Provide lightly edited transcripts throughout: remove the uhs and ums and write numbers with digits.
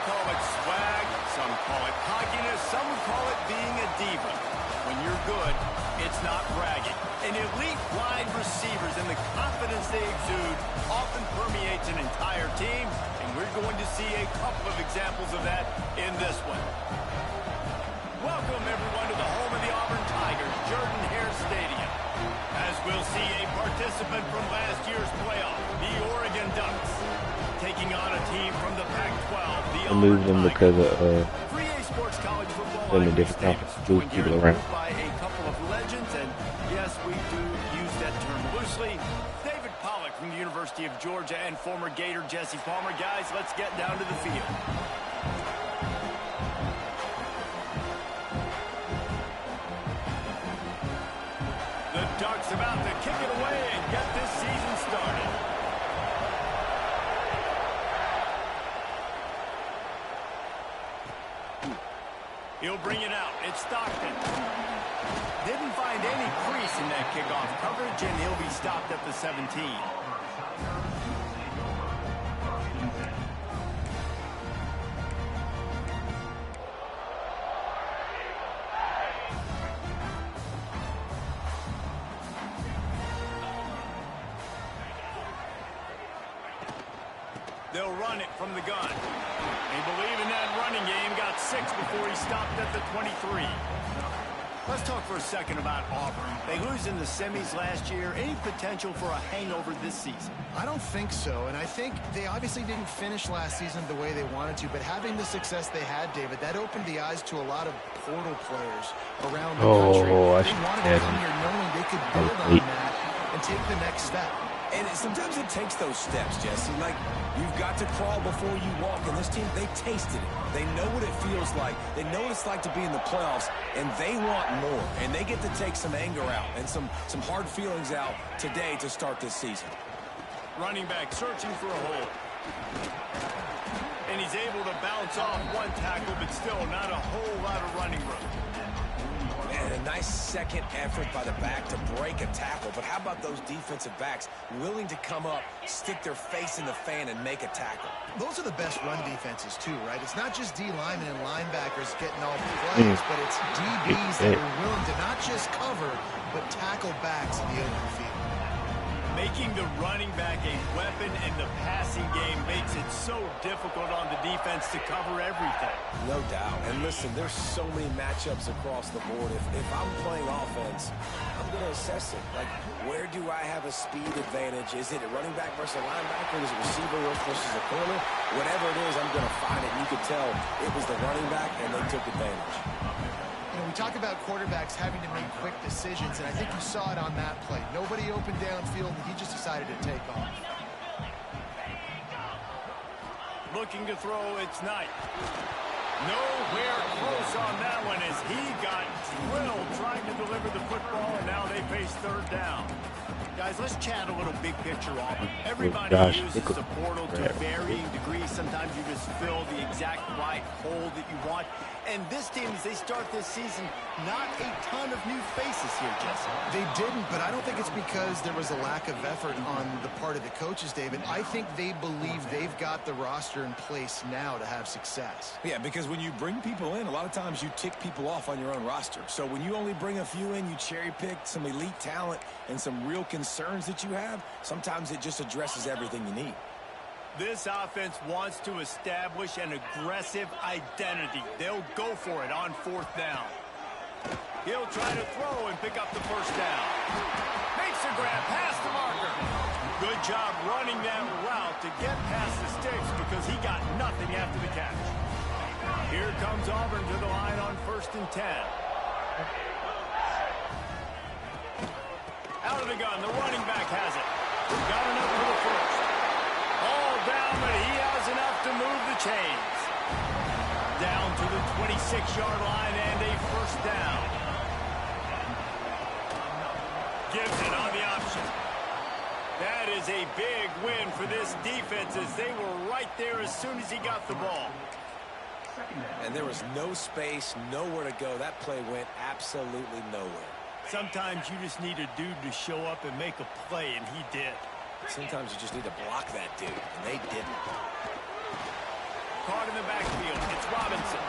call it swag, some call it cockiness, some would call it being a diva. When you're good, it's not bragging. And elite wide receivers and the confidence they exude often permeates an entire team, and we're going to see a couple of examples of that in this one. Welcome, everyone, to the home of the Auburn Tigers, Jordan-Hare Stadium. As we'll see a participant from last year's playoff, the Oregon Ducks, taking on a team from the Pac-12, the I moved them because of Free A Sports College Football. them in different conferences, move people around. By a couple of legends, and yes, we do use that term loosely. David Pollack from the University of Georgia and former Gator Jesse Palmer. Guys, let's get down to the field. The Ducks about to kick it away and get this season started. He'll bring it out. It's Stockton. Didn't find any crease in that kickoff coverage, and he'll be stopped at the 17. They'll run it from the gun. They believe in that running game. Got 6 before he stopped at the 23. Let's talk for a second about Auburn. They lose in the semis last year. Any potential for a hangover this season? I don't think so, and I think they obviously didn't finish last season the way they wanted to, but having the success they had, David, that opened the eyes to a lot of portal players around the country. They wanted to come here knowing they could build on that and take the next step. And sometimes it takes those steps, Jesse. Like, you've got to crawl before you walk. And this team, they tasted it. They know what it feels like. They know what it's like to be in the playoffs, and they want more. And they get to take some anger out and some hard feelings out today to start this season. Running back searching for a hole. And he's able to bounce off one tackle, but still not a whole lot of running room. And a nice second effort by the back to break a tackle. But how about those defensive backs willing to come up, stick their face in the fan, and make a tackle? Those are the best run defenses, too, right? It's not just D linemen and linebackers getting all the plays, but it's DBs that are willing to not just cover, but tackle backs in the open field. Making the running back a weapon in the passing game makes it so difficult on the defense to cover everything. No doubt. And listen, there's so many matchups across the board. If I'm playing offense, I'm going to assess it. Like, where do I have a speed advantage? Is it a running back versus a linebacker? Is it receiver versus a corner? Whatever it is, I'm going to find it. And you could tell it was the running back, and they took advantage. We talk about quarterbacks having to make quick decisions, and I think you saw it on that play. Nobody opened downfield, and he just decided to take off. Looking to throw, it's Knight. Nowhere close on that one as he got drilled trying to deliver the football, and now they face third down. Guys, let's chat a little big picture Auburn. Everybody uses the portal to varying degrees. Sometimes you just fill the exact right hole that you want. And this team, as they start this season, not a ton of new faces here, Jesse. They didn't, but I don't think it's because there was a lack of effort on the part of the coaches, David. I think they believe they've got the roster in place now to have success. Yeah, because when you bring people in, a lot of times you tick people off on your own roster. So when you only bring a few in, you cherry-pick some elite talent and some real concerns that you have, sometimes it just addresses everything you need. This offense wants to establish an aggressive identity. They'll go for it on fourth down. He'll try to throw and pick up the first down. Makes a grab past the marker. Good job running that route to get past the sticks because he got nothing after the catch. Here comes Auburn to the line on 1st and 10. Out of the gun, the running back has it. Got enough for the first. All down, but he has enough to move the chains. Down to the 26-yard line and a first down. Gives it on the option. That is a big win for this defense as they were right there as soon as he got the ball. And there was no space, nowhere to go. That play went absolutely nowhere. Sometimes you just need a dude to show up and make a play, and he did. Sometimes you just need to block that dude, and they didn't. caught in the backfield. It's Robinson.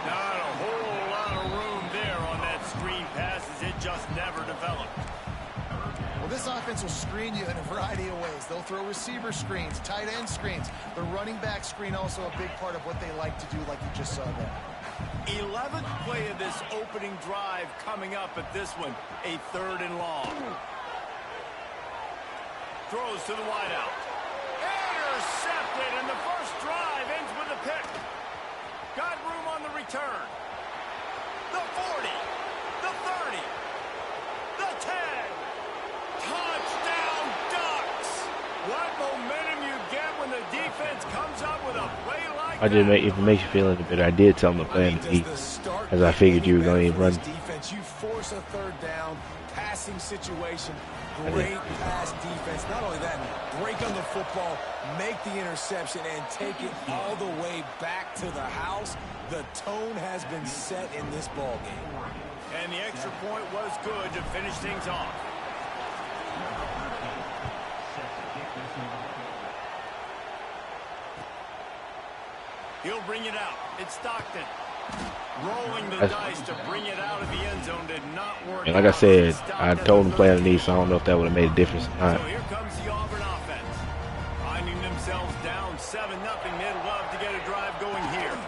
Not a whole lot of room there on that screen pass as it just never developed. Well, this offense will screen you in a variety of ways. They'll throw receiver screens, tight end screens. The running back screen also a big part of what they like to do, like you just saw there. 11th play of this opening drive coming up at this one, a 3rd and long. Throws to the wideout. Intercepted, and the first drive ends with a pick. Got room on the return. The 40, the 30, the 10. Touchdown, Ducks! What momentum you get when the defense comes up with a play like that. If it makes you feel any better, I did tell them to play in the deep, as I figured you were going to run. Defense, you force a 3rd down, passing situation, great pass defense. Not only that, break on the football, make the interception, and take it all the way back to the house. The tone has been set in this ball game. And the extra point was good to finish things off. He'll bring it out. It's Stockton. Rolling the dice to bring it out of the end zone did not work. And like I said, I told him to play underneath, so I don't know if that would have made a difference or not. So here comes the Auburn offense. Finding themselves down 7-0. They'd love to get a drive going here.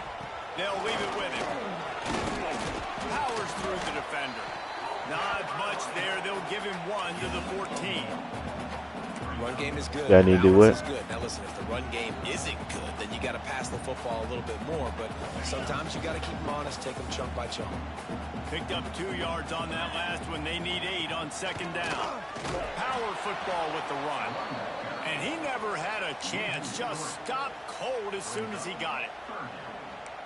They'll leave it with him. Powers through the defender. Not much there. They'll give him 1 to the 14. Run game is good. Yeah, I need to do what? Good. Now listen, if the run game isn't good, then you got to pass the football a little bit more. But sometimes you got to keep them honest, take them chunk by chunk. Picked up 2 yards on that last one. They need 8 on 2nd down. Power football with the run. And he never had a chance. Just stopped cold as soon as he got it.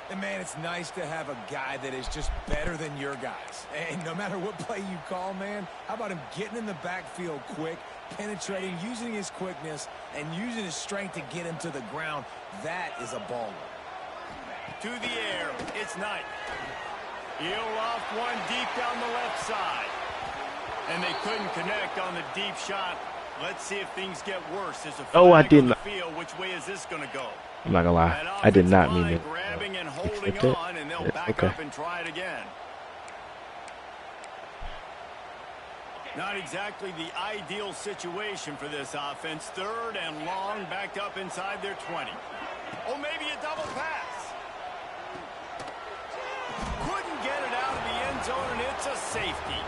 And, man, it's nice to have a guy that is just better than your guys. And no matter what play you call, man, how about him getting in the backfield quick, penetrating, using his quickness, and using his strength to get him to the ground? That is a baller. To the air, it's Knight. He'll loft one deep down the left side. And they couldn't connect on the deep shot. Let's see if things get worse. Oh, I didn't. Which way is this going to go? I'm not gonna lie, I did not mean to grabbing and holding accept it. on, and they'll back up and try it again. Not exactly the ideal situation for this offense. 3rd and long, backed up inside their 20. Oh, maybe a double pass. Couldn't get it out of the end zone, and it's a safety.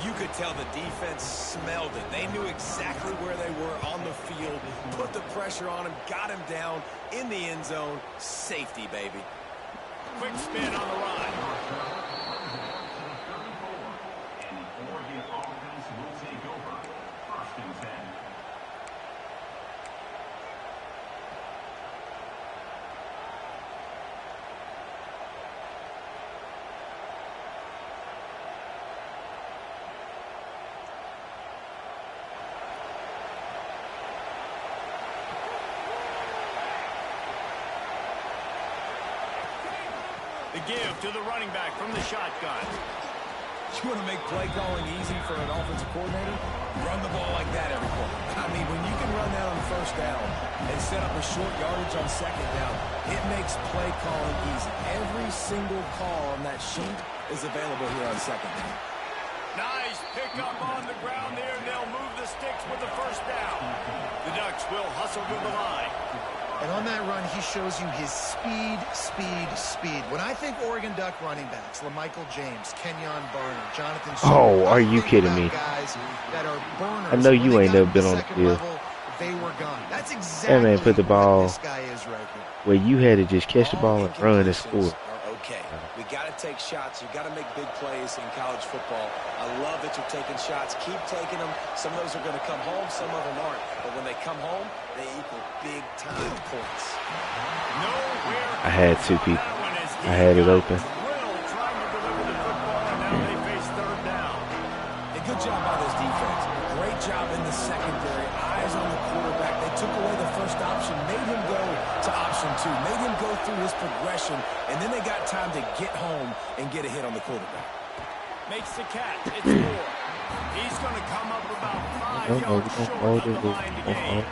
You could tell the defense smelled it. They knew exactly where they were on the field, put the pressure on him, got him down in the end zone. Safety, baby. Quick spin on the run. The give to the running back from the shotgun. You want to make play calling easy for an offensive coordinator? Run the ball like that every quarter. I mean, when you can run that on 1st down and set up a short yardage on 2nd down, it makes play calling easy. Every single call on that sheet is available here on 2nd down. Nice pick up on the ground there. They'll move the sticks with the 1st down. The Ducks will hustle to the line. And on that run, he shows you his speed. When I think Oregon Duck running backs, LaMichael James, Kenyon Barner, Jonathan Stewart, Oh, are you kidding me? Guys that are burners. I know you ain't never been on the field. They were gone. That's exactly That man put the ball what this guy is right here. where you had to just catch the ball and run and score. Okay, we got to take shots. You got to make big plays in college football. I love that you're taking shots. Keep taking them. Some of those are going to come home. Some of them aren't. But when they come home, they equal big-time points. I had 2 people. I had it open. A good job by this defense. Great job in the secondary. Eyes on the quarterback. They took away the 1st option, made him go to option 2, made him go through his progression, and then they got time to get home and get a hit on the quarterback. Makes the catch. It's 4. He's going to come up about 5 yards short of the line to gain.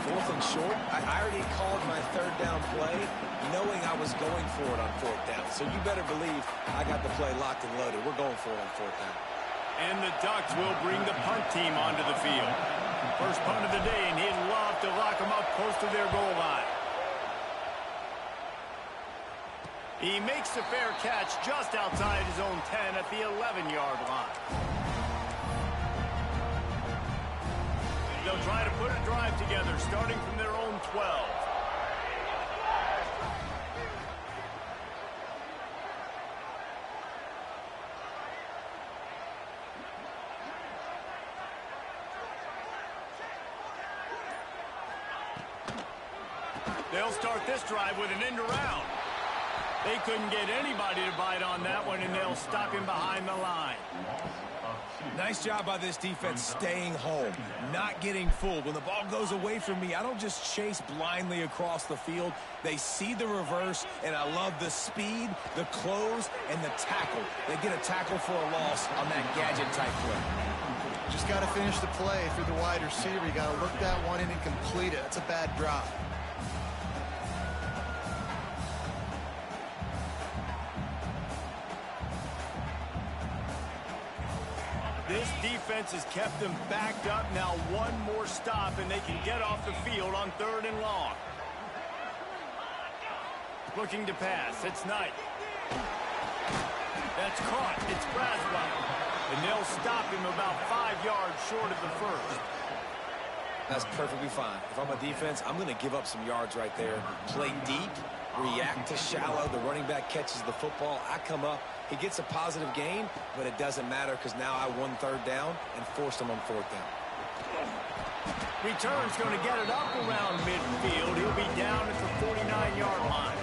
4th and short. I already called my third down play knowing I was going for it on fourth down. So you better believe I got the play locked and loaded. We're going for it on fourth down. And the Ducks will bring the punt team onto the field. First punt of the day, and he'd love to lock them up close to their goal line. He makes the fair catch just outside his own 10 at the 11-yard line. They'll try to put a drive together starting from their own 12. They'll start this drive with an end around. They couldn't get anybody to bite on that one, and they'll stop him behind the line. Nice job by this defense staying home, not getting fooled. When the ball goes away from me, I don't just chase blindly across the field. They see the reverse, and I love the speed, the close, and the tackle. They get a tackle for a loss on that gadget-type play. Just got to finish the play for the wide receiver. You got to look that one in and complete it. That's a bad drop. This defense has kept them backed up. Now one more stop, and they can get off the field on 3rd and long. Looking to pass. It's Knight. That's caught. It's Braswell. And they'll stop him about 5 yards short of the first. That's perfectly fine. If I'm a defense, I'm going to give up some yards right there. Play deep, react to shallow. The running back catches the football. I come up. He gets a positive gain, but it doesn't matter because now I won 3rd down and forced him on 4th down. Return's going to get it up around midfield. He'll be down at the 49-yard line.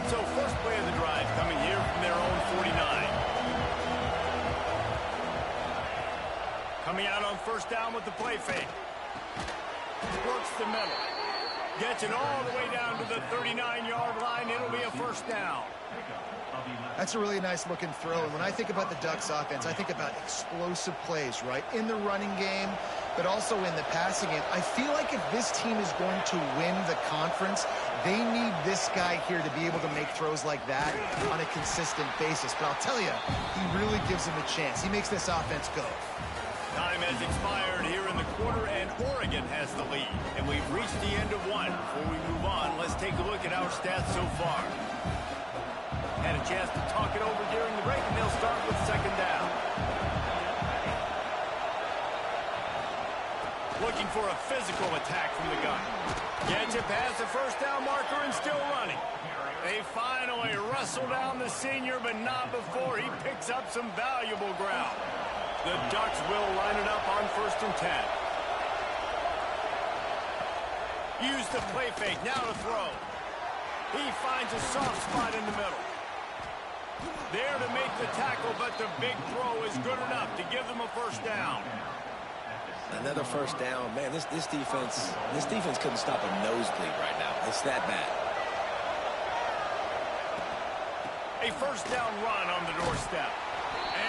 So first play of the drive coming here from their own 49. Coming out on 1st down with the play fake. Works the middle. Gets it all the way down to the 39-yard line. It'll be a 1st down. That's a really nice looking throw. And when I think about the Ducks offense, I think about explosive plays, right? In the running game, but also in the passing game. I feel like if this team is going to win the conference, they need this guy here to be able to make throws like that on a consistent basis. But I'll tell you, he really gives them a chance. He makes this offense go. Time has expired here in the quarter, and Oregon has the lead. And we've reached the end of one. Before we move on, let's take a look at our stats so far. Had a chance to talk it over during the break, and they'll start with 2nd down. Looking for a physical attack from the gun. Gets it past the 1st down marker and still running. They finally wrestle down the senior, but not before he picks up some valuable ground. The Ducks will line it up on 1st and 10. Use the play fake, now to throw. He finds a soft spot in the middle. There to make the tackle, but the big throw is good enough to give them a 1st down. Another 1st down. Man, this defense couldn't stop a nosebleed right now. It's that bad. A 1st down run on the doorstep.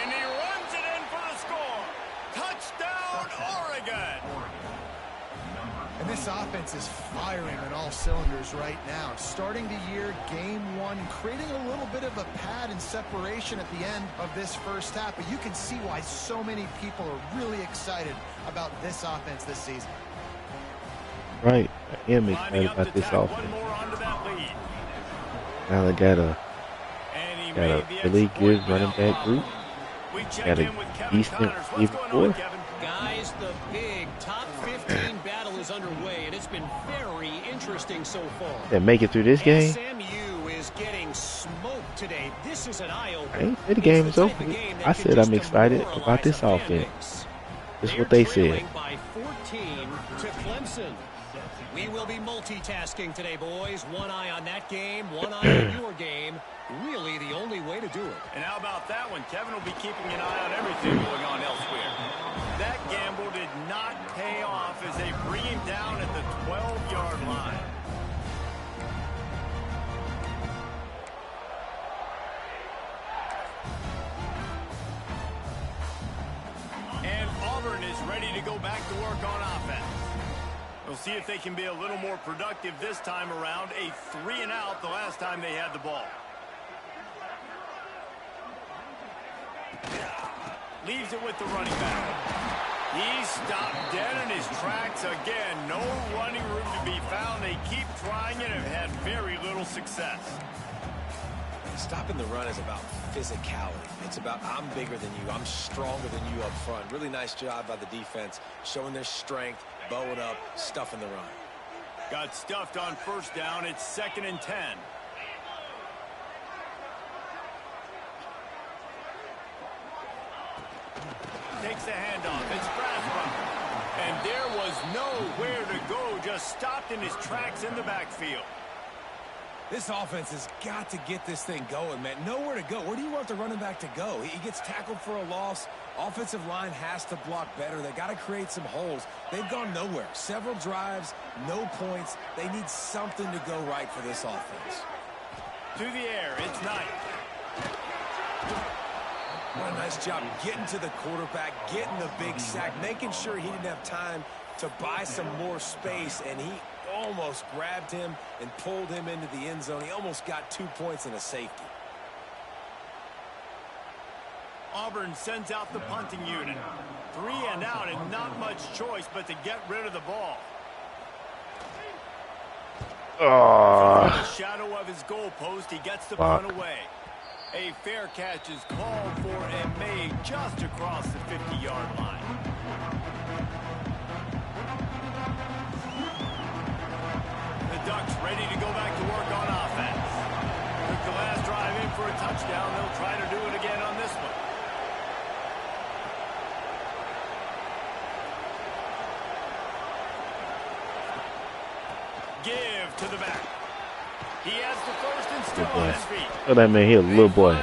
And he runs it in for the score. Touchdown, Oregon. And this offense is firing on all cylinders right now. Starting the year, game 1, creating a little bit of a pad and separation at the end of this 1st half. But you can see why so many people are really excited about this offense this season. Right. I am excited about this offense. Now they got a really good running back group. Got a decent receiver core. Guys, the big top 15 battle is underway, and it's been very interesting so far. They make it through this game. SMU is getting smoked today. This is an eye-opener. I ain't said the game is over. I said I'm excited about this offense. This is what they said. By 14 to Clemson. We will be multitasking today, boys. One eye on that game, one eye on your game. Really the only way to do it. And how about that one? Kevin will be keeping an eye on everything going on elsewhere. That gamble did not pay off as they bring him down at the 12-yard line. We'll see if they can be a little more productive this time around. A 3-and-out the last time they had the ball. Leaves it with the running back. He's stopped dead in his tracks again. No running room to be found. They keep trying it and have had very little success. Stopping the run is about physicality. It's about I'm bigger than you. I'm stronger than you up front. Really nice job by the defense, showing their strength, bowing up, stuffing the run. Got stuffed on first down. It's 2nd and 10. Takes the handoff. It's Braswell. And there was nowhere to go. Just stopped in his tracks in the backfield. This offense has got to get this thing going, man. Nowhere to go. Where do you want the running back to go? He gets tackled for a loss. Offensive line has to block better. They got to create some holes. They've gone nowhere. Several drives, no points. They need something to go right for this offense. To the air, it's Knight. What a nice job getting to the quarterback, getting the big sack, making sure he didn't have time to buy some more space, and he almost grabbed him and pulled him into the end zone. He almost got 2 points and a safety. Auburn sends out the punting unit. 3-and-out and not much choice but to get rid of the ball. From the shadow of his goalpost, he gets the punt away. A fair catch is called for and made just across the 50-yard line. The Ducks ready to go back to work on offense. Took the last drive in for a touchdown. They'll try to do it again on this one. Give to the back. He has the first and still on his feet. Oh, that man, he a little boy.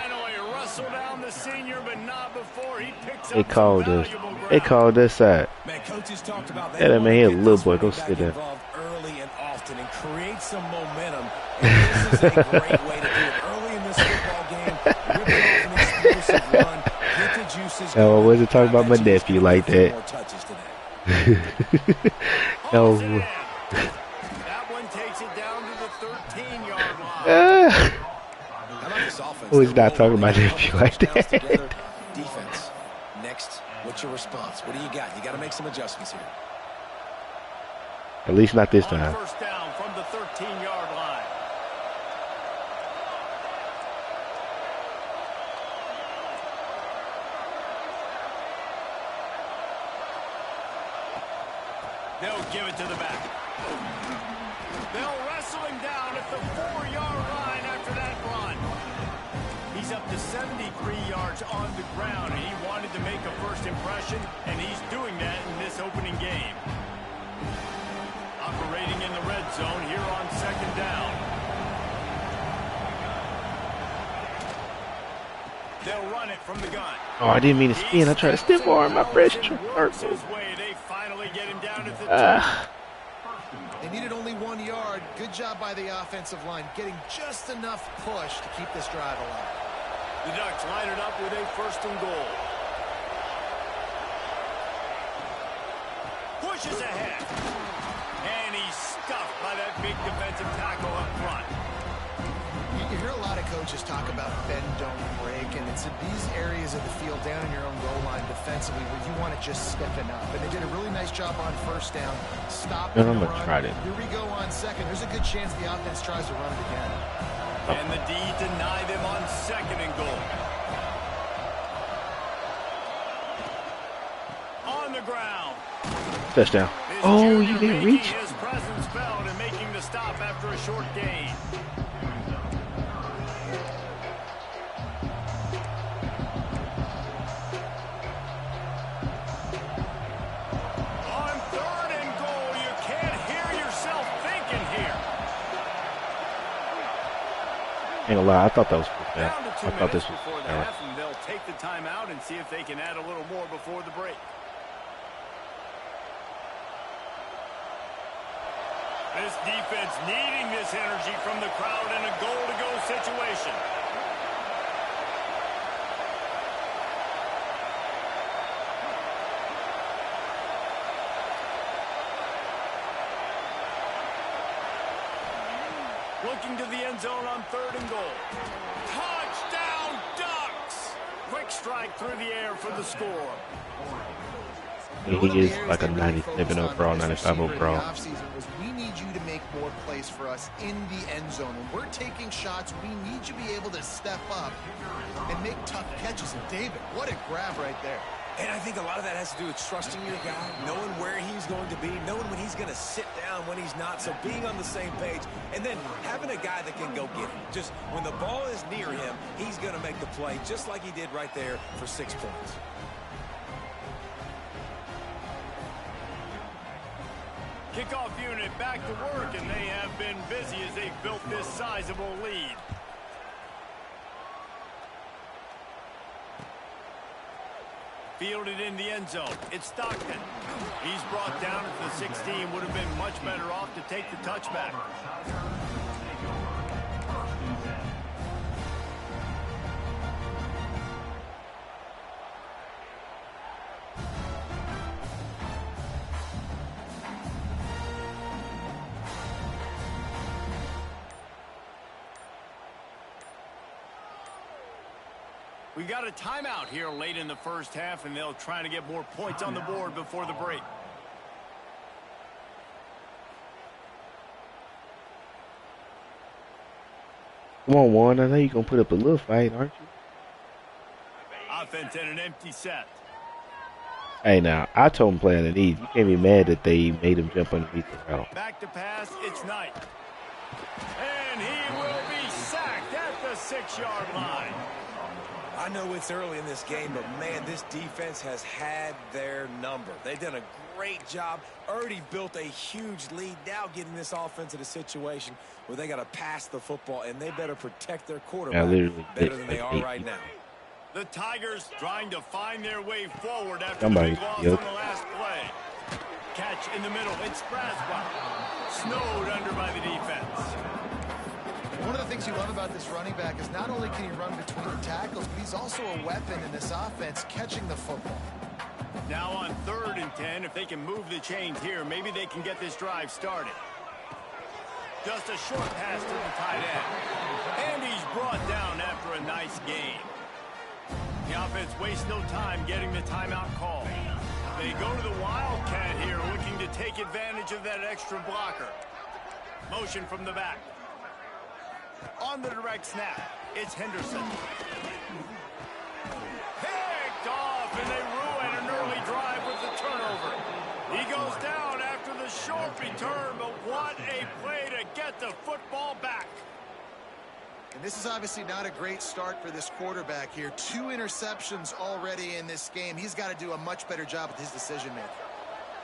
They called us. They called us out. Man, coaches talked about that man, he a little boy. Go sit down. Early and often and create some momentum. And this is a great way to do it. Early in this football game, rip off an explosive run, get the juices going. I wasn't talking about my nephew like that. No. Who is not talking about nephew like that? Defense. Next, what's your response? What do you got? You got to make some adjustments here. At least not this time. First down from the 13-yard line. They'll give it to the back. They'll wrestle him down at the 4-yard line after that run. He's up to 73 yards on the ground, and he wanted to make a first impression, and he's doing that in this opening game. Operating in the red zone here on 2nd down. They'll run it from the gun. Oh, I didn't mean to spin. I tried to stiff arm my fresh They finally get him down at the They needed only 1 yard. Good job by the offensive line, getting just enough push to keep this drive alive. The Ducks line it up with a 1st and goal. Pushes ahead. And he's stuffed by that big defensive tackle up front. You hear a lot of coaches talk about bend, don't break, and it's in these areas of the field down in your own goal line defensively where you want it just stepping up. And they did a really nice job on first down, stopping the run. Here we go on 2nd. There's a good chance the offense tries to run it again. And the D deny them on 2nd and goal. On the ground. Touchdown. Oh, you didn't reach. His presence felt and making the stop after a short gain. On 3rd and goal, you can't hear yourself thinking here. Ain't gonna lie, I thought that was pretty bad. Down to 2 I thought this minutes was before the bad. half, and they'll take the timeout and see if they can add a little more before the break. This defense needing this energy from the crowd in a goal-to-go situation. Looking to the end zone on 3rd and goal. Touchdown Ducks! Quick strike through the air for the score. He is like a 97 overall, 95 overall. We need you to make more plays for us in the end zone. When we're taking shots, we need you to be able to step up and make tough catches. And David, what a grab right there. And I think a lot of that has to do with trusting your guy, knowing where he's going to be, knowing when he's going to sit down, when he's not, so being on the same page, and then having a guy that can go get it. Just when the ball is near him, he's going to make the play, just like he did right there for 6 points. Kickoff unit back to work, and they have been busy as they've built this sizable lead. Fielded in the end zone. It's Stockton. He's brought down at the 16. Would have been much better off to take the touchback. We got a timeout here late in the first half, and they'll try to get more points on the board before the break. Come on, Warren. I know you're going to put up a little fight, aren't you? Offense and an empty set. Hey, now, I told him play underneath. You can't be mad that they made him jump underneath the route. Back to pass. It's Knight. And he will be sacked at the 6-yard line. I know it's early in this game, but, man, this defense has had their number. They've done a great job, already built a huge lead, now getting this offense in a situation where they got to pass the football, and they better protect their quarterback better than they are right now. The Tigers trying to find their way forward after the big loss on the last play. Catch in the middle. It's Braswell. Snowed under by the defense. One of the things you love about this running back is not only can he run between the tackles, but he's also a weapon in this offense, catching the football. Now on 3rd and 10, if they can move the chains here, maybe they can get this drive started. Just a short pass to the tight end. And he's brought down after a nice gain. The offense wastes no time getting the timeout call. They go to the Wildcat here, looking to take advantage of that extra blocker. Motion from the back. On the direct snap, it's Henderson. Picked off, and they ruin an early drive with the turnover. He goes down after the short return, but what a play to get the football back. And this is obviously not a great start for this quarterback here. 2 interceptions already in this game. He's got to do a much better job with his decision-making.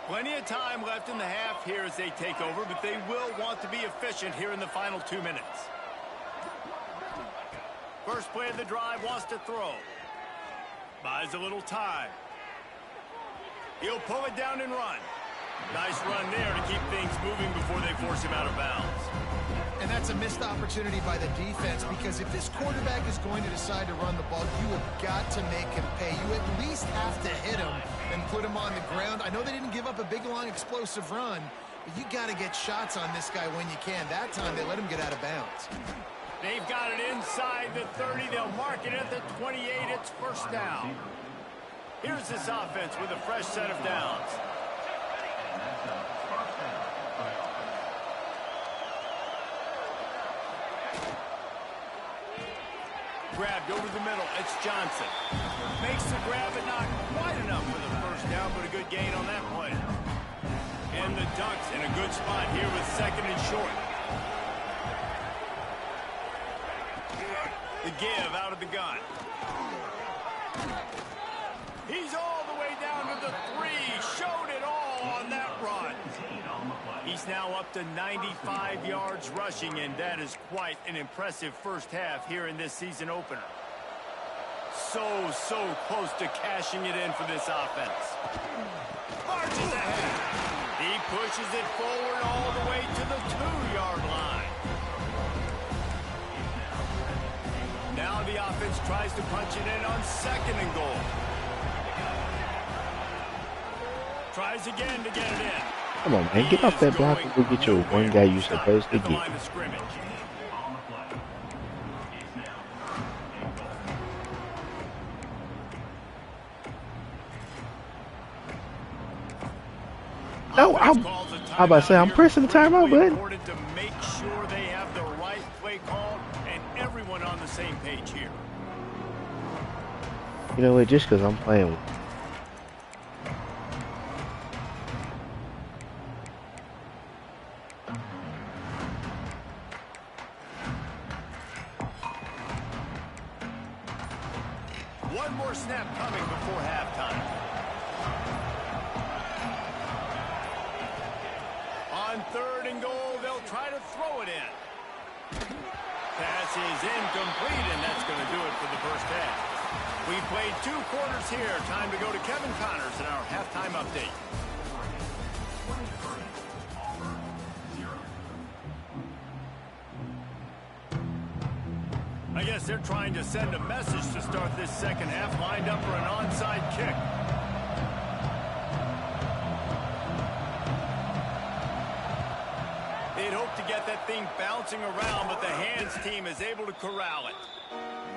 Plenty of time left in the half here as they take over, but they will want to be efficient here in the final 2 minutes. First play of the drive, wants to throw. Buys a little time. He'll pull it down and run. Nice run there to keep things moving before they force him out of bounds. And that's a missed opportunity by the defense, because if this quarterback is going to decide to run the ball, you have got to make him pay. You at least have to hit him and put him on the ground. I know they didn't give up a big, long, explosive run, but you got to get shots on this guy when you can. That time they let him get out of bounds. They've got it inside the 30. They'll mark it at the 28. It's first down. Here's this offense with a fresh set of downs. Grabbed over the middle. It's Johnson. Makes the grab, but not quite enough for the first down, but a good gain on that play. And the Ducks in a good spot here with 2nd and short. The give out of the gun. He's all the way down to the 3. Showed it all on that run. He's now up to 95 yards rushing, and that is quite an impressive first half here in this season opener. So close to cashing it in for this offense. Marches ahead. He pushes it forward all the way to the 2-yard line. Now the offense tries to punch it in on 2nd and goal. Tries again to get it in. Come on, man. Get off that block and go get your one guy you're supposed to get. No, I'm about to say I'm pressing the timeout button. Important to make sure they have the right play call and everyone on the same page here. You know what? Just because I'm playing. One more snap coming before halftime. On 3rd and goal, they'll try to throw it in. Pass is incomplete, and that's going to do it for the first half. We played 2 quarters here. Time to go to Kevin Connors in our halftime update. I guess they're trying to send a message to start this second half, lined up for an onside kick. They'd hope to get that thing bouncing around, but the hands team is able to corral it.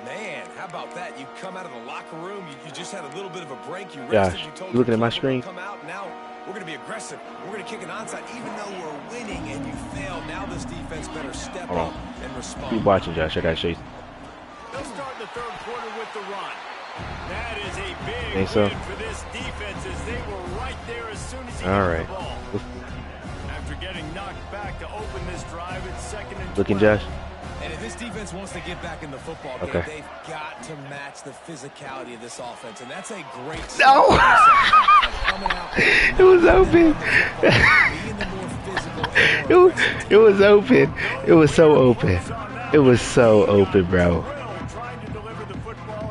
Man, how about that? You come out of the locker room, you just had a little bit of a break. You Josh, rested, you told you looking at my we're screen? gonna come out, now we're going to be aggressive. We're going to kick an onside, even though we're winning and you fail. Now this defense better step up and respond. Keep watching, Josh. I got to show you. They'll start the 3rd quarter with the run. That is a big Think so? win for this defense as they were right there as soon as he All got right. the ball. After getting knocked back to open this drive, it's 2nd and 12. Looking, Josh. And if this defense wants to get back in the football game, they've got to match the physicality of this offense. And that's a great No! It was open. It was open. It was so open. It was so open, bro.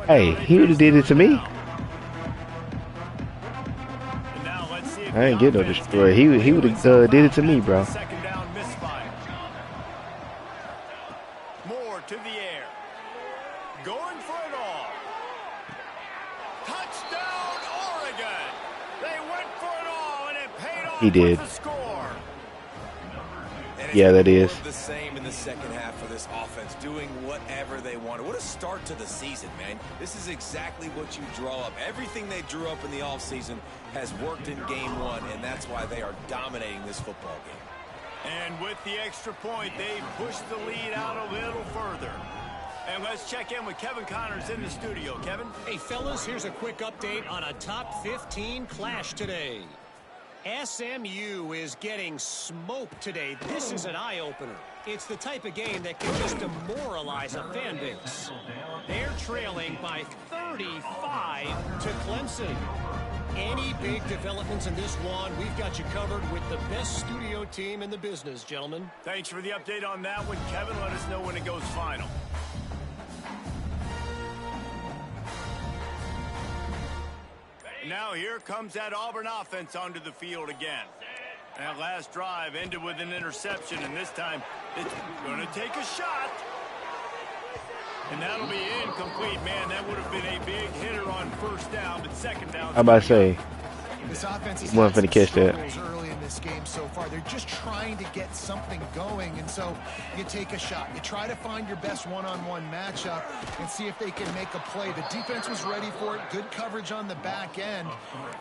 Hey, he would have did it to me. I ain't get no destroyer. He would have did it to me, bro. More to the air. Going for it all. Touchdown, Oregon. They went for it all, and it paid off. He did. With the score. Yeah, that is. The same in the second half for this offense, doing whatever they wanted. What a start to the season, man. This is exactly what you draw up. Everything they drew up in the offseason has worked in game 1, and that's why they are dominating this football game. And with the extra point, they pushed the lead out a little further. And let's check in with Kevin Connors in the studio. Kevin? Hey, fellas, here's a quick update on a top 15 clash today. SMU is getting smoked today. This is an eye-opener. It's the type of game that can just demoralize a fan base. They're trailing by 35 to Clemson. Any big developments in this one, we've got you covered with the best studio team in the business, gentlemen. Thanks for the update on that one, Kevin. Let us know when it goes final. Now here comes that Auburn offense onto the field again. That last drive ended with an interception, and this time it's going to take a shot. And that'll be incomplete. Man, that would have been a big hitter on 1st down, but 2nd down. I'm about to say, This offense is wasn't finna catch that. early in this game so far. They're just trying to get something going, and so you take a shot. You try to find your best one-on-one matchup and see if they can make a play. The defense was ready for it. Good coverage on the back end.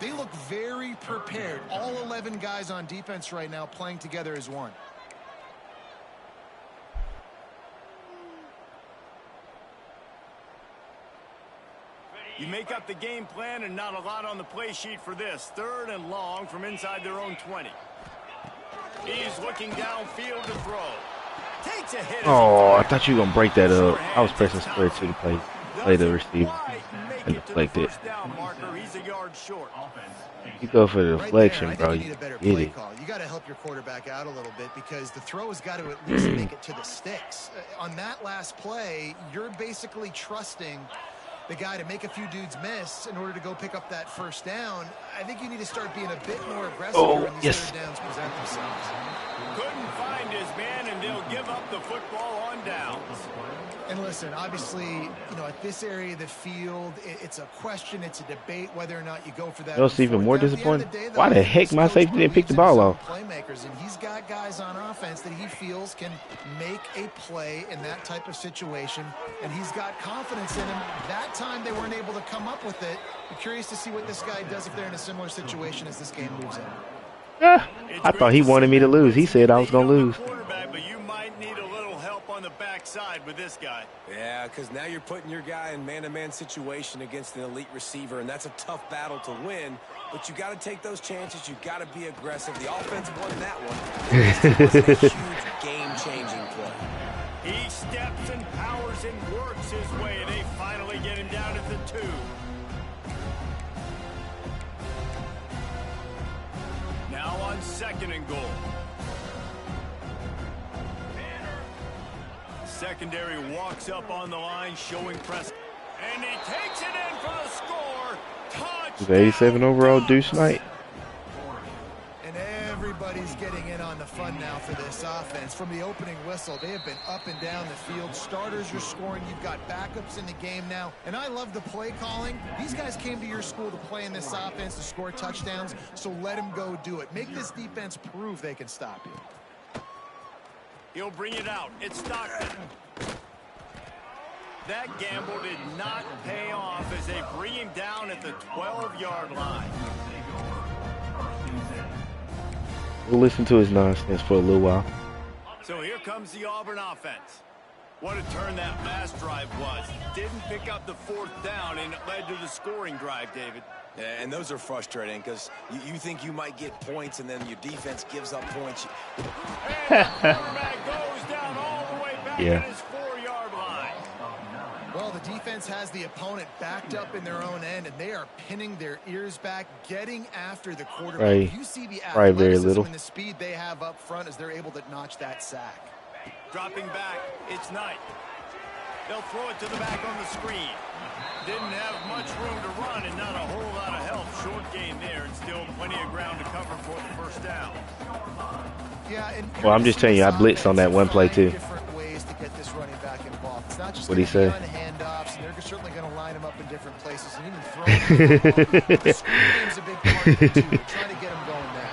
They look very prepared. All 11 guys on defense right now playing together as one. You make up the game plan and not a lot on the play sheet for this. 3rd and long from inside their own 20. He's looking downfield to throw. Takes a hit. Oh, I thought you were going to break that up. I was pressing square to the play the receiver and deflect it. He's a yard short. You go for the deflection, right bro. there, you You need a better get play it. call. You got to help your quarterback out a little bit because the throw has got to at least make it to the sticks. On that last play, you're basically trusting the guy to make a few dudes miss in order to go pick up that 1st down. I think you need to start being a bit more aggressive when these 3rd downs present themselves. Couldn't find his man, and they'll give up the football on downs. And listen, obviously, you know, at this area of the field, it's a question, it's a debate whether or not you go for that. You know what's even more disappointing? Why the heck my safety didn't pick the ball off? Playmakers, and he's got guys on offense that he feels can make a play in that type of situation, and he's got confidence in him. That time they weren't able to come up with it. I'm curious to see what this guy does if they're in a similar situation as this game moves on. I thought he wanted me to lose. He said I was going to lose. But you might need a little help on the backside with this guy. Yeah, because now you're putting your guy in man-to-man situation against an elite receiver, and that's a tough battle to win. But you got to take those chances. You got to be aggressive. The offense won that one. It was a huge game-changing play. He steps and powers and works his way, and they finally get him down at the 2. Now on 2nd and goal. Secondary walks up on the line, showing press. And he takes it in for the score. Touchdown. 87 overall Deuce Knight. And everybody's getting in on the fun now for this offense. From the opening whistle, they have been up and down the field. Starters are scoring. You've got backups in the game now. And I love the play calling. These guys came to your school to play in this offense to score touchdowns, so let them go do it. Make this defense prove they can stop you. He'll bring it out. It's Stockton. That gamble did not pay off as they bring him down at the 12-yard line. We'll listen to his nonsense for a little while. So here comes the Auburn offense. What a turn that last drive was. Didn't pick up the 4th down, and it led to the scoring drive, David. Yeah, and those are frustrating because you think you might get points, and then your defense gives up points. And the quarterback goes down all the way back at his 4-yard line. Well, the defense has the opponent backed up in their own end, and they are pinning their ears back, getting after the quarterback. Right. You see the Very little. and the speed they have up front as they're able to notch that sack. Dropping back, it's Knight. They'll throw it to the back on the screen. Didn't have much room to run and not a whole lot of help. Short gain there and still plenty of ground to cover for the 1st down. Yeah, and well, I'm just telling you, I blitzed on that one play too. Different ways to get this running back involved. It's not just What'd he say? handoffs, and they're certainly going to line him up in different places and even throwing. The screen game's a big part of it too. They're trying to get him going there.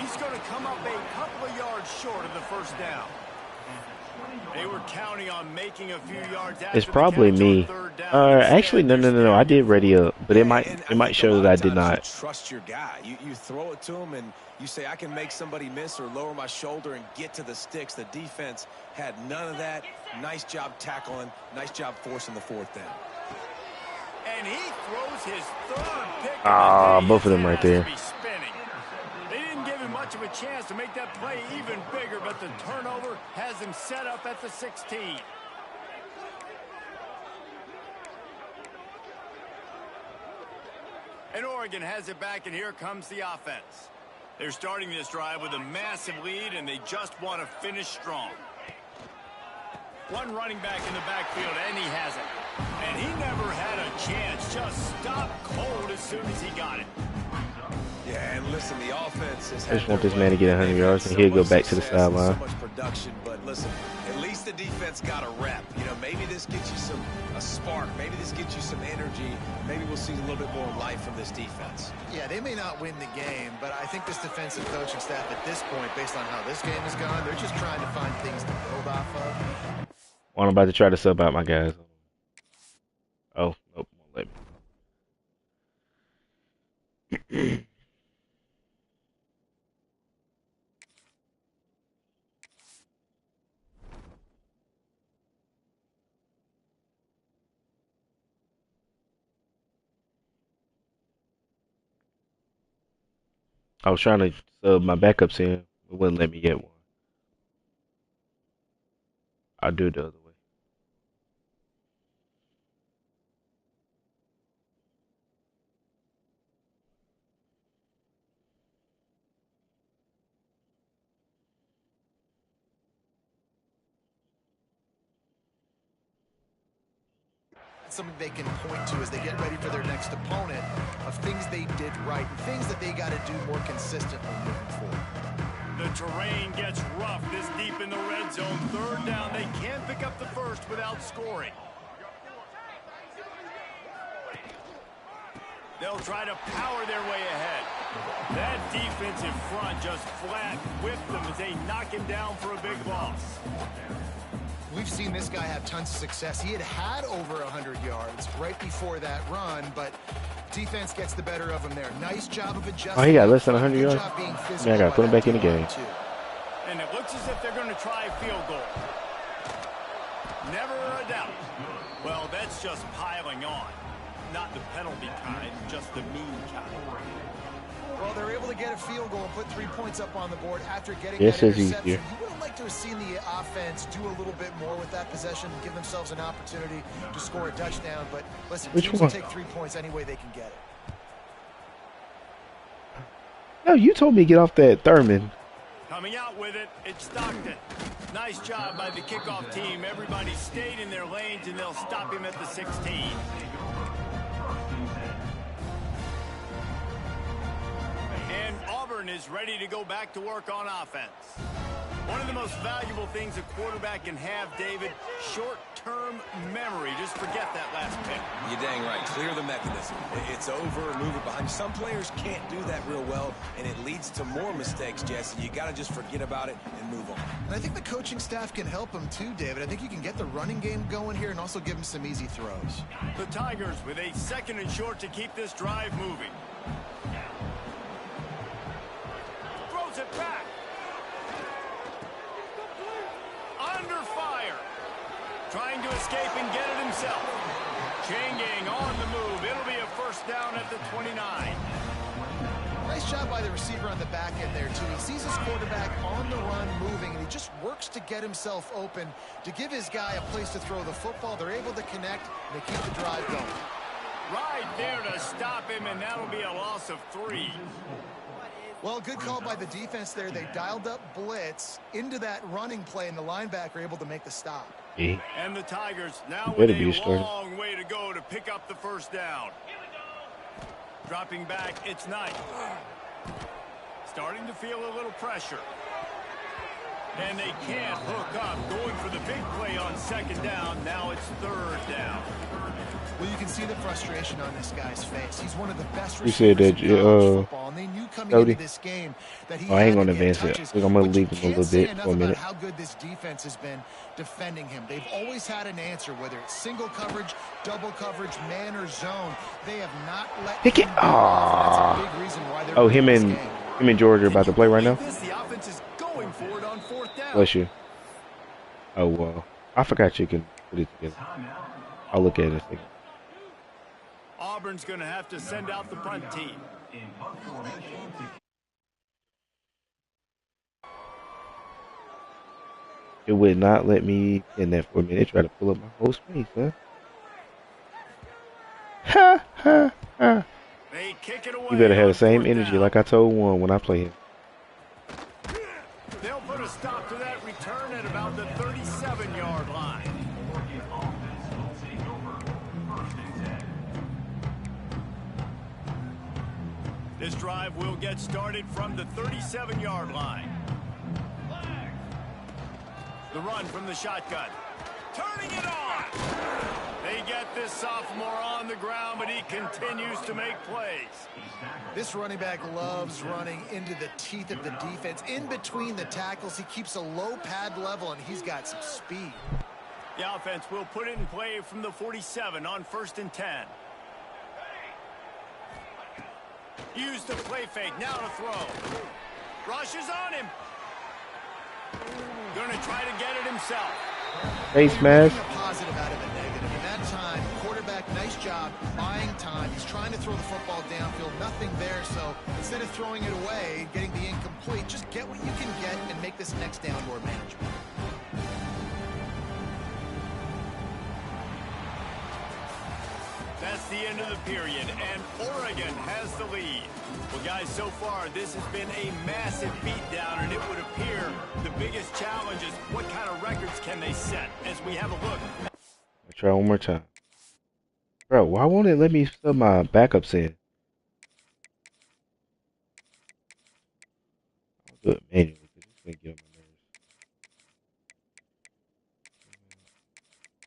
He's going to come up a couple of yards short of the 1st down. They were counting on making a few yards after it's probably me. Actually, no. I did ready up, but it might show that I did not. Trust your guy. You throw it to him, and you say, I can make somebody miss or lower my shoulder and get to the sticks. The defense had none of that. Nice job tackling. Nice job forcing the 4th down. And he throws his 3rd pick. Both of them right there. Much of a chance to make that play even bigger, but the turnover has him set up at the 16. And Oregon has it back, and here comes the offense. They're starting this drive with a massive lead, and they just want to finish strong. One running back in the backfield, and he has it. And he never had a chance. Just stopped cold as soon as he got it. Yeah, and listen, the offense is. I just want this man to get 100 yards, and he'll go back to the sideline. So much production, but listen, at least the defense got a rep. You know, maybe this gets you a spark. Maybe this gets you some energy. Maybe we'll see a little bit more life from this defense. Yeah, they may not win the game, but I think this defensive coaching staff at this point, based on how this game has gone, they're just trying to find things to build off of. Well, I'm about to try to sub out my guys. Oh, nope, won't let me. I was trying to sub my backups in, it wouldn't let me get one. I'll do it the other way. Something they can point to as they get ready for their next opponent of things they did right and things that they got to do more consistently moving forward. The terrain gets rough this deep in the red zone. 3rd down, they can't pick up the 1st without scoring. They'll try to power their way ahead. That defensive front just flat whipped them as they knock him down for a big loss. We've seen this guy have tons of success. He had over 100 yards right before that run, but Defense gets the better of him there. Nice job of adjusting. Oh, he got less than 100 Good yards. job being Man, I physical got to put him back in the by that game. too. And it looks as if they're going to try a field goal. Never a doubt. Well, that's just piling on. Not the penalty kind, just the mean kind. Well, they're able to get a field goal and put 3 points up on the board after getting Yes, that it's interception. easier. You would have liked to have seen the offense do a little bit more with that possession, give themselves an opportunity to score a touchdown. But listen, Which teams one? will take 3 points any way they can get it. No, you told me to get off that Thurman. Coming out with it, it's Stockton. Nice job by the kickoff team. Everybody stayed in their lanes, and they'll stop him at the 16. And Auburn is ready to go back to work on offense. One of the most valuable things a quarterback can have, David, short-term memory. Just forget that last pick. You're dang right. Clear the mechanism. It's over, move it behind. Some players can't do that real well, and it leads to more mistakes, Jesse. You got to just forget about it and move on. And I think the coaching staff can help him too, David. I think you can get the running game going here and also give him some easy throws. The Tigers with a 2nd and short to keep this drive moving. Throws it back. Under fire. Trying to escape and get it himself. Chain gang on the move. It'll be a first down at the 29. Nice job by the receiver on the back end there, too. He sees his quarterback on the run moving, and he just works to get himself open to give his guy a place to throw the football. They're able to connect, and they keep the drive going. Right there to stop him, and that'll be a loss of 3. Well, good call by the defense there. They dialed up blitz into that running play, and the linebacker able to make the stop. Yeah. And the Tigers now Better with be a started. long way to go to pick up the first down. Dropping back, it's Knight. Starting to feel a little pressure. And they can't hook up. Going for the big play on 2nd down. Now it's 3rd down. Well, you can see the frustration on this guy's face. He's one of the best You said receivers that, in college football, and they knew coming Cody? into this game that he I ain't had gonna to get advance it. touches. I'm gonna But leave you him a little can't say bit enough for a minute. about how good this defense has been defending him. They've always had an answer, whether it's single coverage, double coverage, man, or zone. They have not let Pick it. him go off, and that's a Ah. big reason why they're Oh, winning him this and game. George are about to play right now. The offense is going for it on 4th down. Bless you. Oh well, I forgot you can put it together. I'll look at it in a second. Auburn's going to have to send out the punt team. It would not let me in there for a minute. Try to pull up my whole screen, son. Ha ha ha. They kick it away. You better have the on same 4th energy down. like I told one when I play him. They'll put a stop to that return at about the 37-yard line. This drive will get started from the 37-yard line. The run from the shotgun. Turning it on. They get this sophomore on the ground, but he continues to make plays. This running back loves running into the teeth of the defense. In between the tackles, he keeps a low pad level, and he's got some speed. The offense will put it in play from the 47 on 1st and 10. Use the play fake, now to throw. Rushes on him. Gonna try to get it himself. Face mask. A positive out of a negative. In that time, quarterback, nice job buying time. He's trying to throw the football downfield, nothing there. So instead of throwing it away, getting the incomplete, just get what you can get and make this next down more manageable. That's the end of the period, and Oregon has the lead. Well, guys, so far, this has been a massive beatdown, and it would appear the biggest challenge is what kind of records can they set as we have a look. I'll try one more time. Bro, why won't it let me sub my backups in? I'll do it manually because it's going to get on my nerves.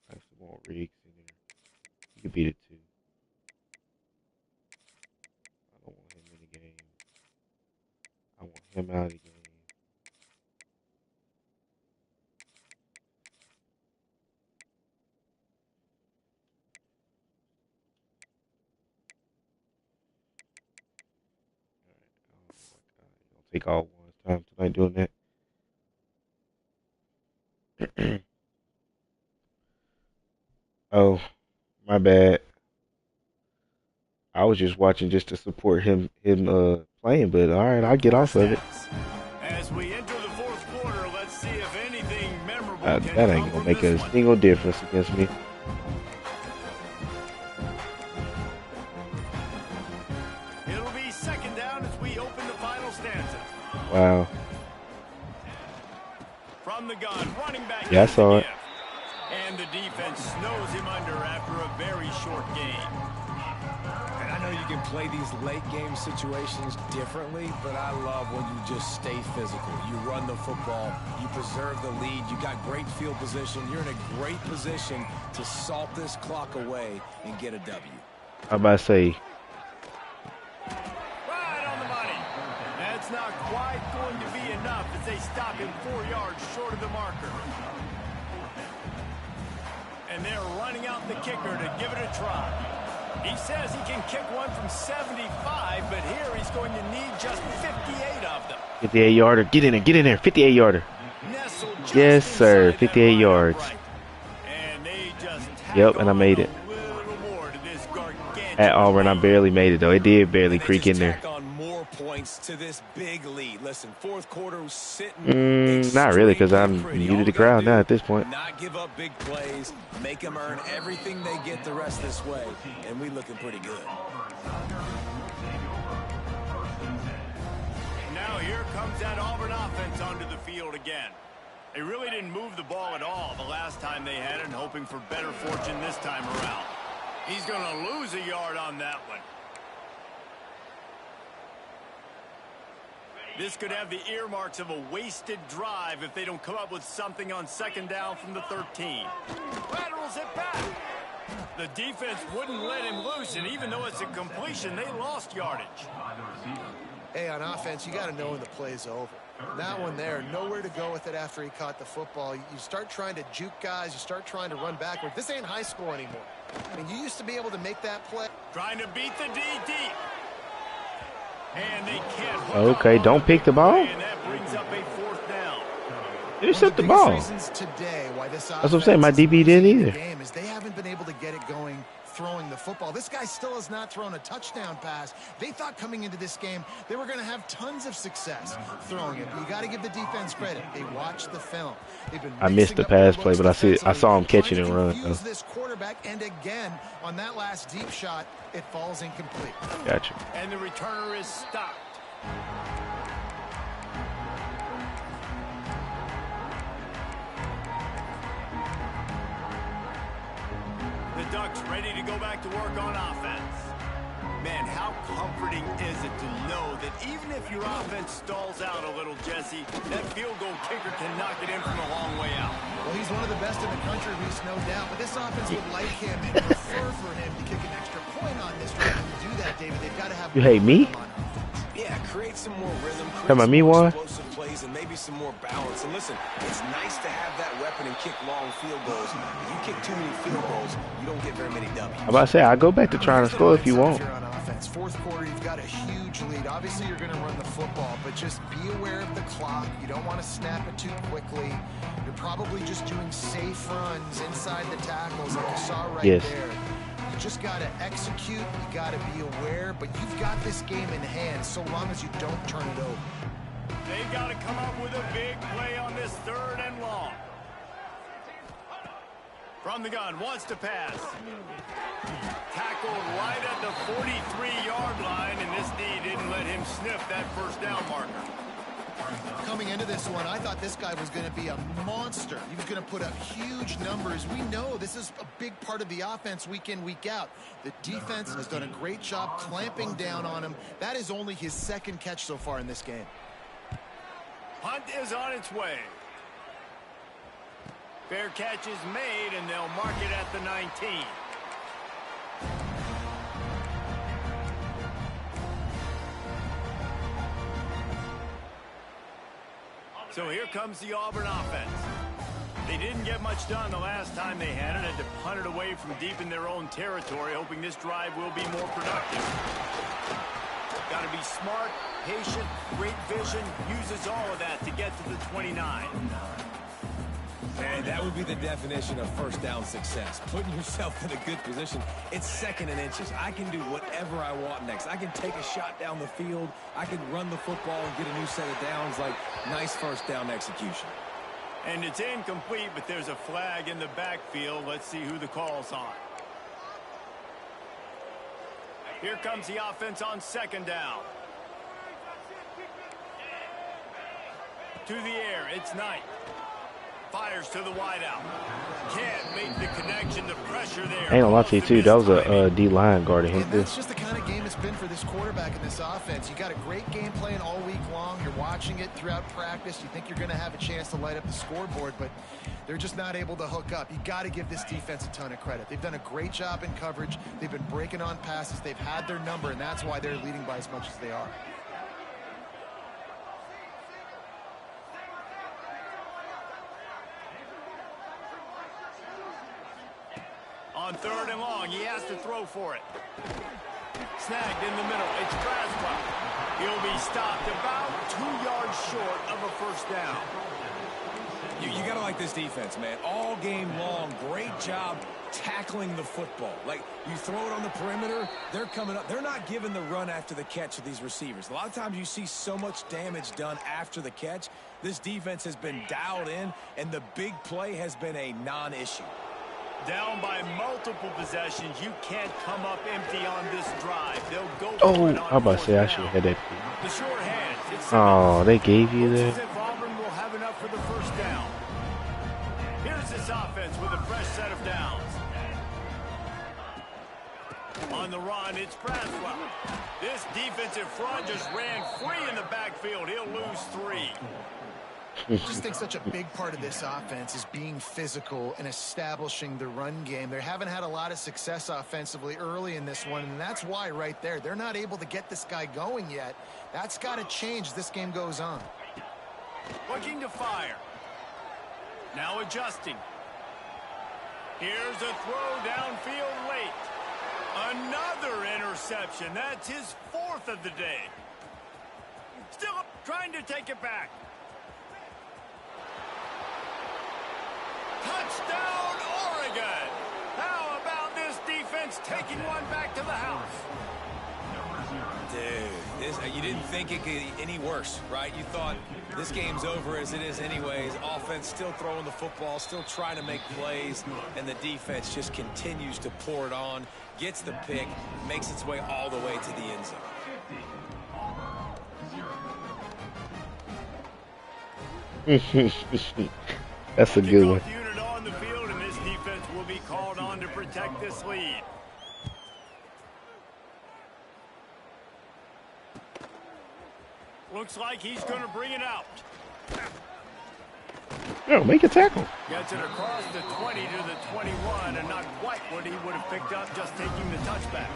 I still want Riggs in there. You can beat it too. I don't want him in the game. I want him out of the game. take all one time tonight doing that. Oh, my bad. I was just watching just to support him playing, but all right, I'll get off of it. As we enter the fourth quarter, let's see if anything memorable That ain't gonna make a single difference against me. It'll be second down as we open the final stanza. Wow. From the gun, running back. Yeah, I saw it. And the defense snows him under after a very short game. And I know you can play these late game situations differently, but I love when you just stay physical. You run the football, you preserve the lead, you got great field position, you're in a great position to salt this clock away and get a W. I'm about to say. Right on the money. That's not quite going to be enough as they stop him 4 yards short of the marker. And they're running out the kicker to give it a try. He says he can kick one from 75, but here he's going to need just 58 of them. 58-yarder. Get in there. 58-yarder. Yes, sir. 58 yards. And they just yep, and I made it. At Auburn, I barely made it, though. It did barely creak in there. Points to this big lead. Listen, fourth quarter was sitting. Not really, because I'm new to the crowd now at this point. Not give up big plays, make them earn everything they get the rest this way, and we looking pretty good. Now here comes that Auburn offense onto the field again. They really didn't move the ball at all the last time they had it, and hoping for better fortune this time around. He's going to lose a yard on that one. This could have the earmarks of a wasted drive if they don't come up with something on second down from the 13. Laterals it back. The defense wouldn't let him loose, and even though it's a completion, they lost yardage. Hey, on offense, you got to know when the play's over. That one there, nowhere to go with it after he caught the football. You start trying to juke guys. You start trying to run backward. This ain't high school anymore. I mean, you used to be able to make that play. Trying to beat the D deep. And they can't okay, don't pick the ball. And that brings up a fourth down. Intercept the ball. That's what I'm saying. My DB didn't either. Is they haven't been able to get it going throwing the football. This guy still has not thrown a touchdown pass. They thought coming into this game they were going to have tons of success throwing it. You got to give the defense credit. They watched the film. I missed the pass play, but I saw him catch it and run. Use this quarterback, and again on that last deep shot, it falls incomplete. Gotcha. And the returner is stopped. The Ducks ready to go back to work on offense. Man, how comforting is it to know that even if your offense stalls out a little, Jesse, that field goal kicker can knock it in from a long way out. Well, he's one of the best in the country, Reese, no doubt. But this offense would like him and prefer for him to kick an extra point on this drive. To do that, David, they've got to have. You hate me? Yeah, create some more rhythm, Come on, me one. Explosive plays, and maybe some more balance. And listen, it's nice to have that weapon and kick long field goals. If you kick too many field goals, you don't get very many W's. I'm about to say, I'll go back to trying to score if you want. Fourth quarter, you've got a huge lead. Obviously, you're going to run the football, but just be aware of the clock. You don't want to snap it too quickly. You're probably just doing safe runs inside the tackles like you saw right there. You just got to execute. You got to be aware, but you've got this game in hand so long as you don't turn it over. They've got to come up with a big play on this third and long. From the gun, wants to pass. Tackled right at the 43-yard line, and this D didn't let him sniff that first down marker. Coming into this one, I thought this guy was going to be a monster. He was going to put up huge numbers. We know this is a big part of the offense week in, week out. The defense has done a great job clamping down on him. That is only his second catch so far in this game. Punt is on its way. Fair catch is made, and they'll mark it at the 19. So here comes the Auburn offense. They didn't get much done the last time they had it. Had to punt it away from deep in their own territory, hoping this drive will be more productive. Got to be smart patient, great vision, uses all of that to get to the 29. And that would be the definition of first down success. Putting yourself in a good position. It's second and inches. I can do whatever I want next. I can take a shot down the field. I can run the football and get a new set of downs. Like, nice first down execution. And it's incomplete, but there's a flag in the backfield. Let's see who the call's on. Here comes the offense on second down. To the air, it's Knight. Fires to the wideout. Can't make the connection. The pressure there. I ain't gonna lie to you too. That was a D-line guarding him. And that's just the kind of game it's been for this quarterback in this offense. You got a great game plan all week long. You're watching it throughout practice. You think you're going to have a chance to light up the scoreboard, but they're just not able to hook up. You got to give this defense a ton of credit. They've done a great job in coverage. They've been breaking on passes. They've had their number, and that's why they're leading by as much as they are. On third and long, he has to throw for it. Snagged in the middle. It's Braswell. He'll be stopped about 2 yards short of a first down. You got to like this defense, man. All game long, great job tackling the football. Like, you throw it on the perimeter, they're coming up. They're not giving the run after the catch to these receivers. A lot of times you see so much damage done after the catch. This defense has been dialed in, and the big play has been a non-issue. Down by multiple possessions. You can't come up empty on this drive. They'll go Oh, for it I'm on about to say I fourth should down. have had that. The short hands. It's Oh, they gave you Looks that. as if Auburn will have enough for the first down. Here's this offense with a fresh set of downs. On the run, it's Braswell. This defensive front just ran free in the backfield. He'll lose 3. I just think such a big part of this offense is being physical and establishing the run game. They haven't had a lot of success offensively early in this one, and that's why right there. They're not able to get this guy going yet. That's got to change as this game goes on. Looking to fire. Now adjusting. Here's a throw downfield late. Another interception. That's his 4th of the day. Still trying to take it back. Touchdown, Oregon! How about this defense taking one back to the house? Dude, you didn't think it could get any worse, right? You thought this game's over as it is anyways. Offense still throwing the football, still trying to make plays, and the defense just continues to pour it on, gets the pick, makes its way all the way to the end zone. That's a good one. Unit on the field, and this defense will be called on to protect this lead. Looks like he's going to bring it out. No, make a tackle. Gets it across the 20 to the 21, and not quite what he would have picked up just taking the touchback.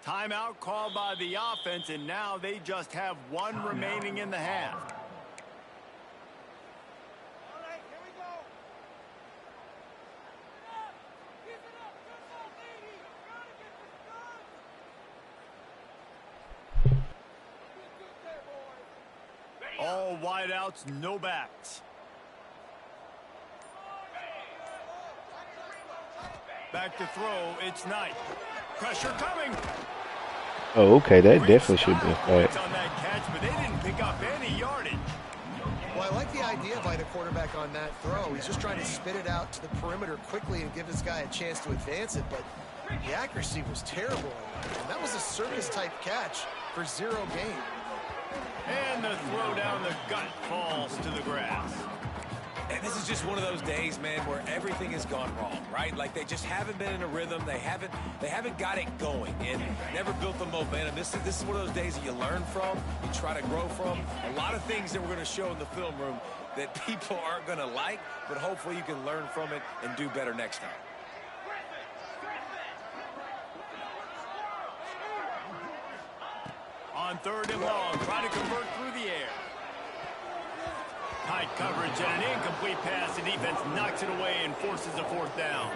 Timeout called by the offense, and now they just have one remaining in the half. All wideouts, no backs. Back to throw, it's Knight. Pressure coming. Oh, okay, that definitely should be a flag. On that catch, but they didn't pick up any yardage. Well, I like the idea by the quarterback on that throw. He's just trying to spit it out to the perimeter quickly and give this guy a chance to advance it, but the accuracy was terrible on that. And that was a circus-type catch for 0 gain. And the throw down the gut falls to the grass. And this is just one of those days, man, where everything has gone wrong, right? Like, they just haven't been in a rhythm. They haven't got it going and never built the momentum. This is one of those days that you learn from, you try to grow from. A lot of things that we're going to show in the film room that people aren't going to like, but hopefully you can learn from it and do better next time. on 3rd and long, trying to convert through the air. Tight coverage and an incomplete pass. The defense knocks it away and forces a 4th down.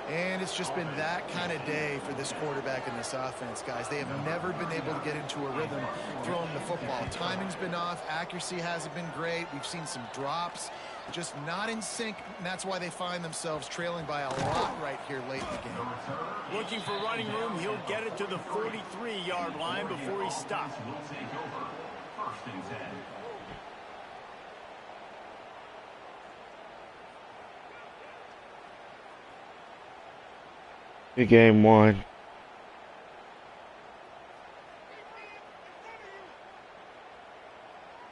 And it's just been that kind of day for this quarterback and this offense, guys. They have never been able to get into a rhythm throwing the football. Timing's been off. Accuracy hasn't been great. We've seen some drops. Just not in sync, and that's why they find themselves trailing by a lot right here late in the game. Looking for running room. He'll get it to the 43-yard line before he stops. Good game, one.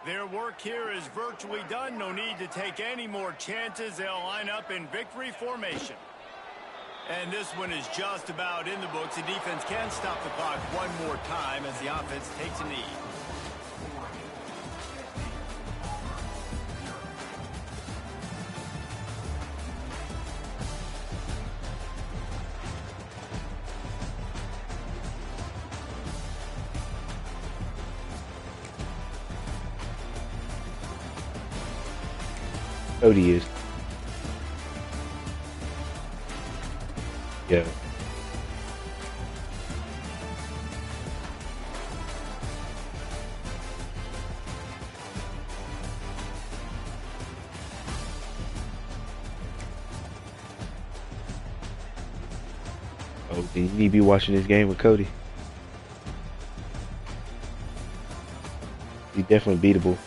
Their work here is virtually done. No need to take any more chances. They'll line up in victory formation. And this one is just about in the books. The defense can stop the clock one more time as the offense takes a knee. Cody is. Yeah. Oh, you need to be watching this game with Cody. He's definitely beatable.